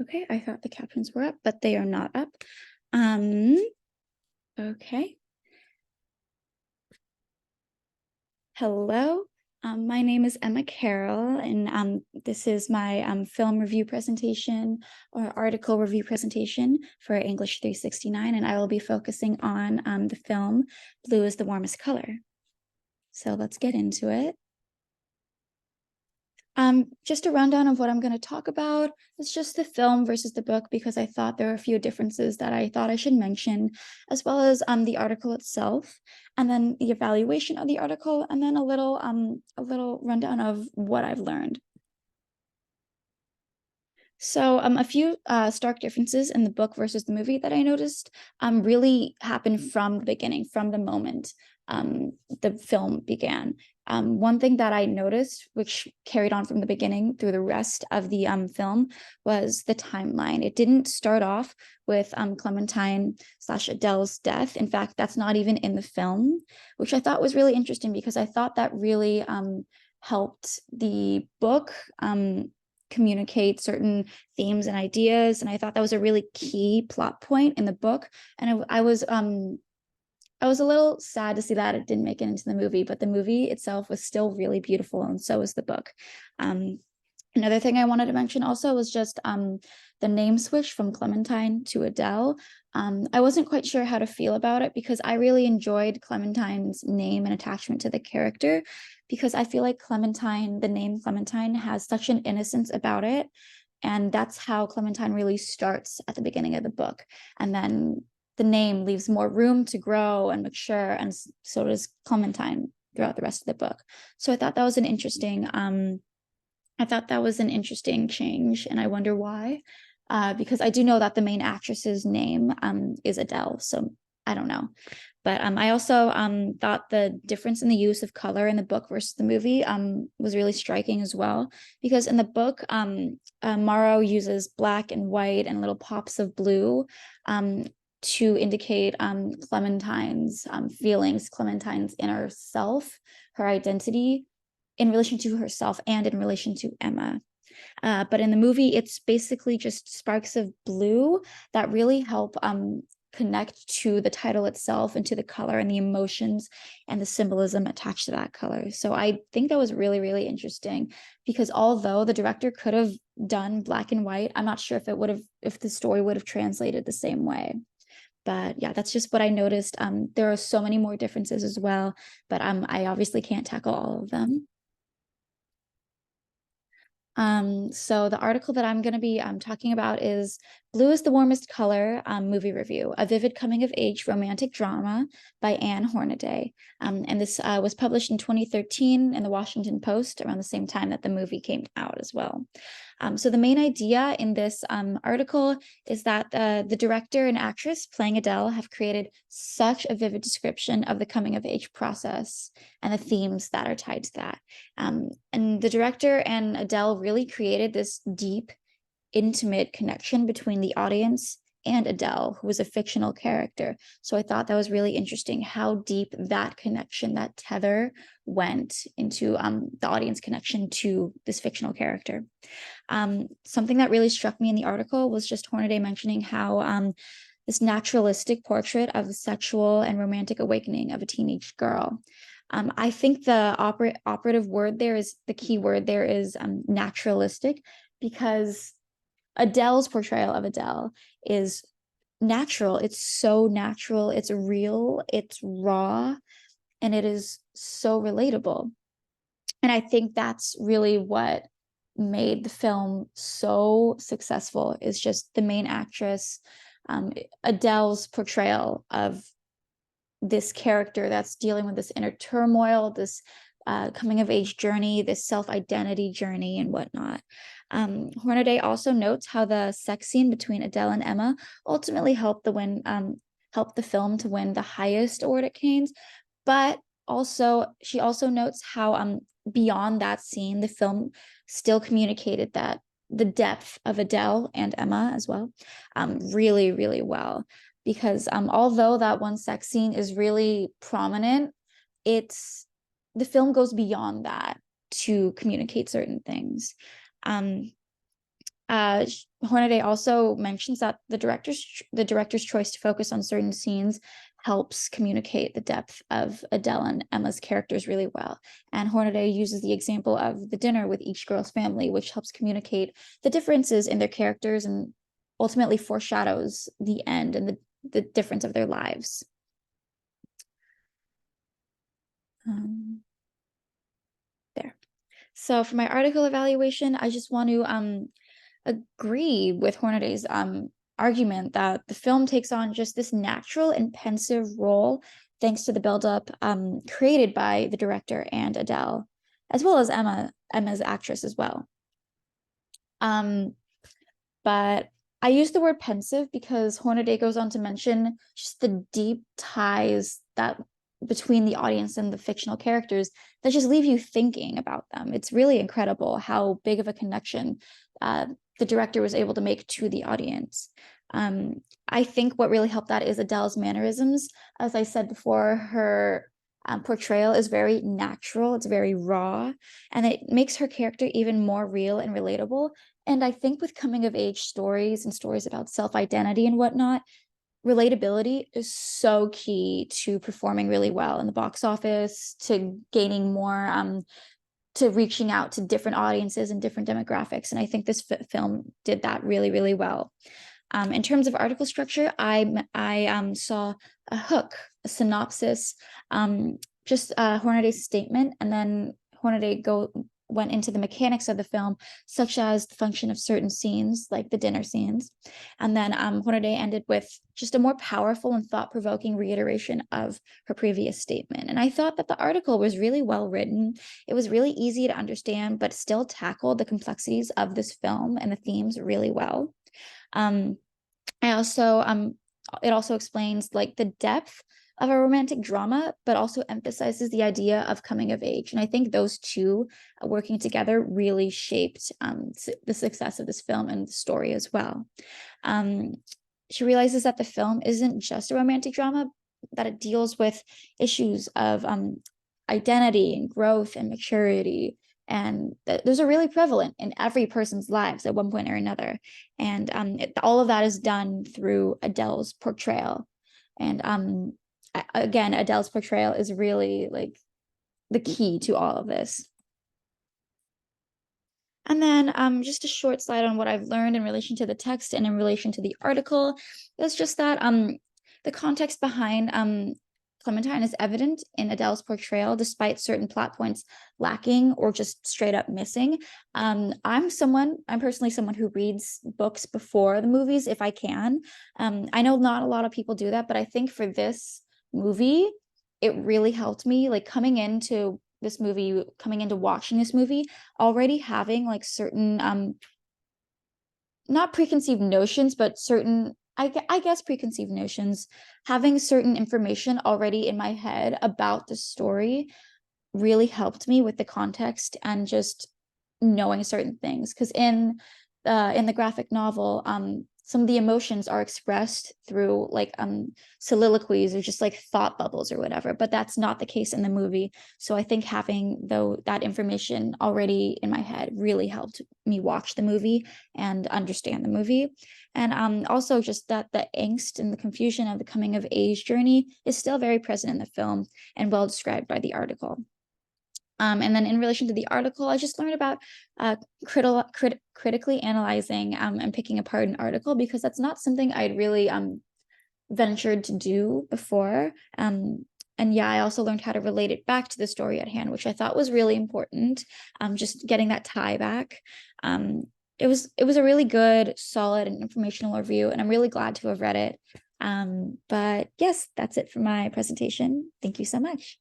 Okay, I thought the captions were up, but they are not up. Um, okay. Hello, my name is Emma Carroll, and this is my film review presentation or article review presentation for English 369, and I will be focusing on the film Blue is the Warmest Color. So let's get into it. Just a rundown of what I'm going to talk about. It's just the film versus the book because I thought there were a few differences that I thought I should mention, as well as the article itself, and then the evaluation of the article, and then a little rundown of what I've learned. So a few stark differences in the book versus the movie that I noticed really happened from the beginning, from the moment the film began. One thing that I noticed, which carried on from the beginning through the rest of the film, was the timeline. It didn't start off with Clementine/Adele's death. In fact, that's not even in the film, which I thought was really interesting because I thought that really helped the book communicate certain themes and ideas, and I thought that was a really key plot point in the book. And I was a little sad to see that it didn't make it into the movie, but the movie itself was still really beautiful, and so was the book. Another thing I wanted to mention also was just the name switch from Clementine to Adele. I wasn't quite sure how to feel about it because I really enjoyed Clementine's name and attachment to the character, because I feel like Clementine, the name Clementine, has such an innocence about it. And that's how Clementine really starts at the beginning of the book. And then the name leaves more room to grow and mature, and so does Clementine throughout the rest of the book. So I thought that was an interesting change, and I wonder why. Because I do know that the main actress's name is Adele, so I don't know. But I also thought the difference in the use of color in the book versus the movie was really striking as well. Because in the book, Morrow uses black and white and little pops of blue to indicate Clementine's feelings, Clementine's inner self, her identity in relation to herself and in relation to Emma. But in the movie, it's basically just sparks of blue that really help connect to the title itself and to the color and the emotions and the symbolism attached to that color. So I think that was really, really interesting, because although the director could have done black and white, I'm not sure if the story would have translated the same way. But yeah, that's just what I noticed. There are so many more differences as well, but I obviously can't tackle all of them. So the article that I'm going to be talking about is Blue is the Warmest Color movie review, a vivid coming-of-age romantic drama by Anne Hornaday. And this was published in 2013 in the Washington Post around the same time that the movie came out as well. So the main idea in this article is that the director and actress playing Adele have created such a vivid description of the coming-of-age process and the themes that are tied to that. And the director and Adele really created this deep, intimate connection between the audience and Adele, who was a fictional character. So I thought that was really interesting how deep that connection, that tether, went into the audience connection to this fictional character. Something that really struck me in the article was just Hornaday mentioning how this naturalistic portrait of the sexual and romantic awakening of a teenage girl. I think the operative word there is the key word there is naturalistic, because Adele's portrayal of Adele is natural. It's so natural. It's real. It's raw, and it is so relatable. And I think that's really what made the film so successful, is just the main actress, Adele's portrayal of this character that's dealing with this inner turmoil, this coming of age journey, this self-identity journey and whatnot. Hornaday also notes how the sex scene between Adele and Emma ultimately helped the film to win the highest award at Cannes, but she also notes how beyond that scene, the film still communicated that the depth of Adele and Emma as well, really, really well. Because although that one sex scene is really prominent, the film goes beyond that to communicate certain things. Hornaday also mentions that the director's choice to focus on certain scenes helps communicate the depth of Adele and Emma's characters really well. And Hornaday uses the example of the dinner with each girl's family, which helps communicate the differences in their characters and ultimately foreshadows the end and the difference of their lives. There. So for my article evaluation, I just want to agree with Hornaday's argument that the film takes on just this natural and pensive role thanks to the buildup created by the director and Adele, as well as Emma's actress as well. But I use the word pensive because Hornaday goes on to mention just the deep ties that between the audience and the fictional characters that just leave you thinking about them. It's really incredible how big of a connection the director was able to make to the audience. I think what really helped that is Adele's mannerisms. As I said before, her portrayal is very natural, it's very raw, and it makes her character even more real and relatable. And I think with coming of age stories and stories about self-identity and whatnot, relatability is so key to performing really well in the box office, to gaining more, to reaching out to different audiences and different demographics. And I think this film did that really, really well. In terms of article structure, I saw a hook, a synopsis, just Hornaday's statement, and then Hornaday went into the mechanics of the film, such as the function of certain scenes, like the dinner scenes. And then Hornaday ended with just a more powerful and thought-provoking reiteration of her previous statement. And I thought that the article was really well written. It was really easy to understand, but still tackled the complexities of this film and the themes really well. I also it also explains like the depth of a romantic drama, but also emphasizes the idea of coming of age. And I think those two working together really shaped the success of this film and the story as well. She realizes that the film isn't just a romantic drama, that it deals with issues of identity and growth and maturity, and those are really prevalent in every person's lives at one point or another. And all of that is done through Adele's portrayal. And again, Adele's portrayal is really like the key to all of this. And then just a short slide on what I've learned in relation to the text and in relation to the article. It's just that the context behind Clementine is evident in Adele's portrayal, despite certain plot points lacking or just straight up missing. I'm personally someone who reads books before the movies if I can. I know not a lot of people do that, but I think for this movie, it really helped me, like coming into watching this movie, already having like certain not preconceived notions, but certain, I guess preconceived notions, having certain information already in my head about the story really helped me with the context and just knowing certain things. Because in the graphic novel, some of the emotions are expressed through like soliloquies or just like thought bubbles or whatever, but that's not the case in the movie. So I think having that information already in my head really helped me watch the movie and understand the movie. And also just that the angst and the confusion of the coming of age journey is still very present in the film and well described by the article. And then in relation to the article, I just learned about critically analyzing and picking apart an article, because that's not something I'd really ventured to do before. And yeah, I also learned how to relate it back to the story at hand, which I thought was really important. Just getting that tie back. It was a really good, solid, and informational review, and I'm really glad to have read it. But yes, that's it for my presentation. Thank you so much.